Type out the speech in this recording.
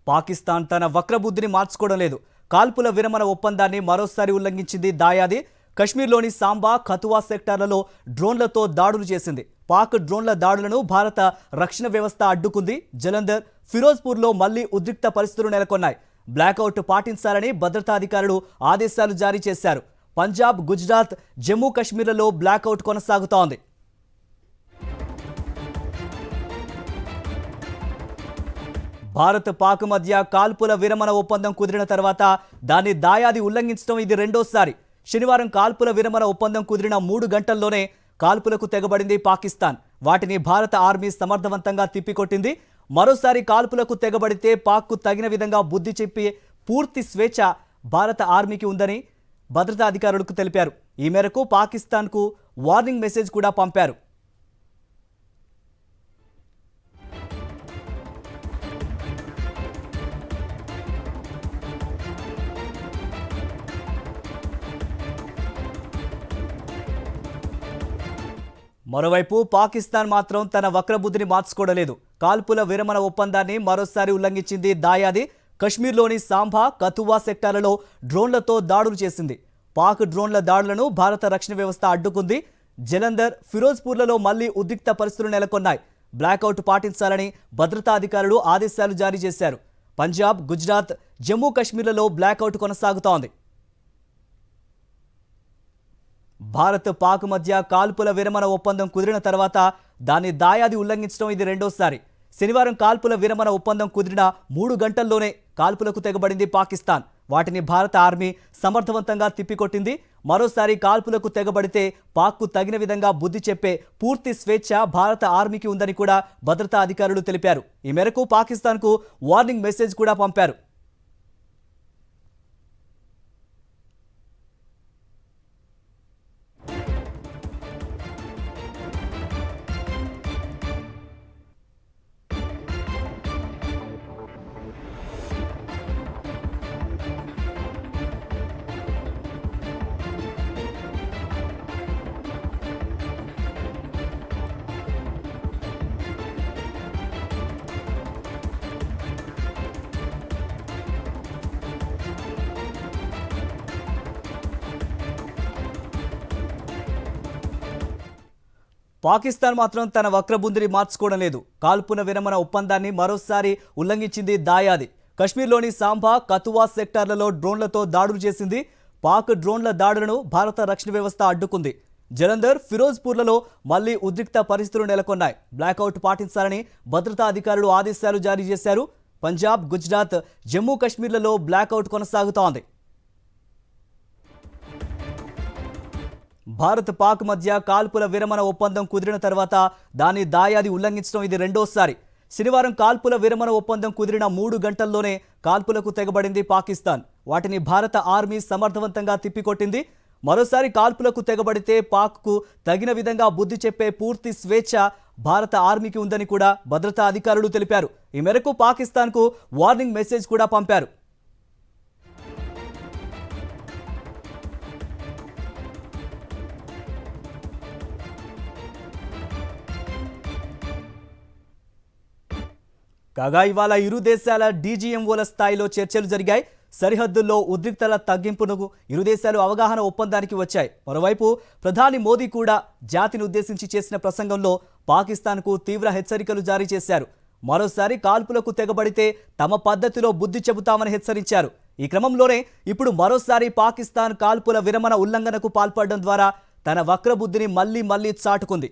పాకిస్తాన్ తన వక్రబుద్ధిని మార్చుకోవడం లేదు. కాల్పుల విరమణ ఒప్పందాన్ని మరోసారి ఉల్లంఘించింది దాయాది. కశ్మీర్లోని సాంబా, కతువా సెక్టార్లలో డ్రోన్లతో దాడులు చేసింది. పాక్ డ్రోన్ల దాడులను భారత రక్షణ వ్యవస్థ అడ్డుకుంది. జలంధర్, ఫిరోజ్పూర్లో మళ్లీ ఉద్రిక్త పరిస్థితులు నెలకొన్నాయి. బ్లాకౌట్ పాటించాలని భద్రతాధికారులు ఆదేశాలు జారీ చేశారు. పంజాబ్, గుజరాత్, జమ్మూ కశ్మీర్లలో బ్లాకౌట్ కొనసాగుతోంది. భారత్, పాక్ మధ్య కాల్పుల విరమణ ఒప్పందం కుదిరిన తర్వాత దాన్ని దాయాది ఉల్లంఘించడం ఇది రెండోసారి. శనివారం కాల్పుల విరమణ ఒప్పందం కుదిరిన 3 గంటల్లోనే కాల్పులకు తెగబడింది పాకిస్తాన్. వాటిని భారత ఆర్మీ సమర్థవంతంగా తిప్పికొట్టింది. మరోసారి కాల్పులకు తెగబడితే పాక్కు తగిన విధంగా బుద్ధి చెప్పి పూర్తి స్వేచ్ఛ భారత ఆర్మీకి ఉందని భద్రతా అధికారులకు తెలిపారు. ఈ మేరకు పాకిస్తాన్కు వార్నింగ్ మెసేజ్ కూడా పంపారు. మరోవైపు పాకిస్తాన్ మాత్రం తన వక్రబుద్ధిని మార్చుకోవడలేదు. కాల్పుల విరమణ ఒప్పందాన్ని మరోసారి ఉల్లంఘించింది దాయాది. కశ్మీర్లోని సాంబా, కతువా సెక్టార్లలో డ్రోన్లతో దాడులు చేసింది. పాక్ డ్రోన్ల దాడులను భారత రక్షణ వ్యవస్థ అడ్డుకుంది. జలంధర్, ఫిరోజ్పూర్లలో మళ్లీ ఉద్రిక్త పరిస్థితులు నెలకొన్నాయి. బ్లాకౌట్ పాటించాలని భద్రతా అధికారులు ఆదేశాలు జారీ చేశారు. పంజాబ్, గుజరాత్, జమ్మూ కశ్మీర్లలో బ్లాకౌట్ కొనసాగుతోంది. భారత్, పాక్ మధ్య కాల్పుల విరమణ ఒప్పందం కుదిరిన తర్వాత దాన్ని దాయాది ఉల్లంఘించడం ఇది రెండోసారి. శనివారం కాల్పుల విరమణ ఒప్పందం కుదిరిన 3 గంటల్లోనే కాల్పులకు తెగబడింది పాకిస్తాన్. వాటిని భారత ఆర్మీ సమర్థవంతంగా తిప్పికొట్టింది. మరోసారి కాల్పులకు తెగబడితే పాక్కు తగిన విధంగా బుద్ధి చెప్పే పూర్తి స్వేచ్ఛ భారత ఆర్మీకి ఉందని కూడా భద్రతా అధికారులు తెలిపారు. ఈ మేరకు పాకిస్తాన్కు వార్నింగ్ మెసేజ్ కూడా పంపారు. పాకిస్తాన్ మాత్రం తన వక్రబుద్ధిని మార్చుకోవడం లేదు. కాల్పుల విరమణ ఒప్పందాన్ని మరోసారి ఉల్లంఘించింది దాయాది. కశ్మీర్లోని సాంబా, కతువా సెక్టార్లలో డ్రోన్లతో దాడులు చేసింది. పాక్ డ్రోన్ల దాడులను భారత రక్షణ వ్యవస్థ అడ్డుకుంది. జలంధర్, ఫిరోజ్పూర్లలో మళ్లీ ఉద్రిక్త పరిస్థితులు నెలకొన్నాయి. బ్లాకౌట్ పాటించాలని భద్రతా అధికారులు ఆదేశాలు జారీ చేశారు. పంజాబ్, గుజరాత్, జమ్మూ కశ్మీర్లలో బ్లాకౌట్ కొనసాగుతోంది. భారత్, పాక్ మధ్య కాల్పుల విరమణ ఒప్పందం కుదిరిన తర్వాత దాన్ని దాయాది ఉల్లంఘించడం ఇది రెండోసారి. శనివారం కాల్పుల విరమణ ఒప్పందం కుదిరిన 3 గంటల్లోనే కాల్పులకు తెగబడింది పాకిస్తాన్. వాటిని భారత ఆర్మీ సమర్థవంతంగా తిప్పికొట్టింది. మరోసారి కాల్పులకు తెగబడితే పాక్కు తగిన విధంగా బుద్ధి చెప్పే పూర్తి స్వేచ్ఛ భారత ఆర్మీకి ఉందని కూడా భద్రతా అధికారులు తెలిపారు. ఈ మేరకు పాకిస్తాన్కు వార్నింగ్ మెసేజ్ కూడా పంపారు. కాగా ఇవాళ ఇరు దేశాల డీజీఎంఓల స్థాయిలో చర్చలు జరిగాయి. సరిహద్దుల్లో ఉద్రిక్తల తగ్గింపునకు ఇరు దేశాలు అవగాహన ఒప్పందానికి వచ్చాయి. మరోవైపు ప్రధాని మోదీ కూడా జాతిని ఉద్దేశించి చేసిన ప్రసంగంలో పాకిస్తాన్కు తీవ్ర హెచ్చరికలు జారీ చేశారు. మరోసారి కాల్పులకు తెగబడితే తమ పద్ధతిలో బుద్ధి చెబుతామని హెచ్చరించారు. ఈ క్రమంలోనే ఇప్పుడు మరోసారి పాకిస్తాన్ కాల్పుల విరమణ ఉల్లంఘనకు పాల్పడడం ద్వారా తన వక్రబుద్ధిని మళ్లీ చాటుకుంది.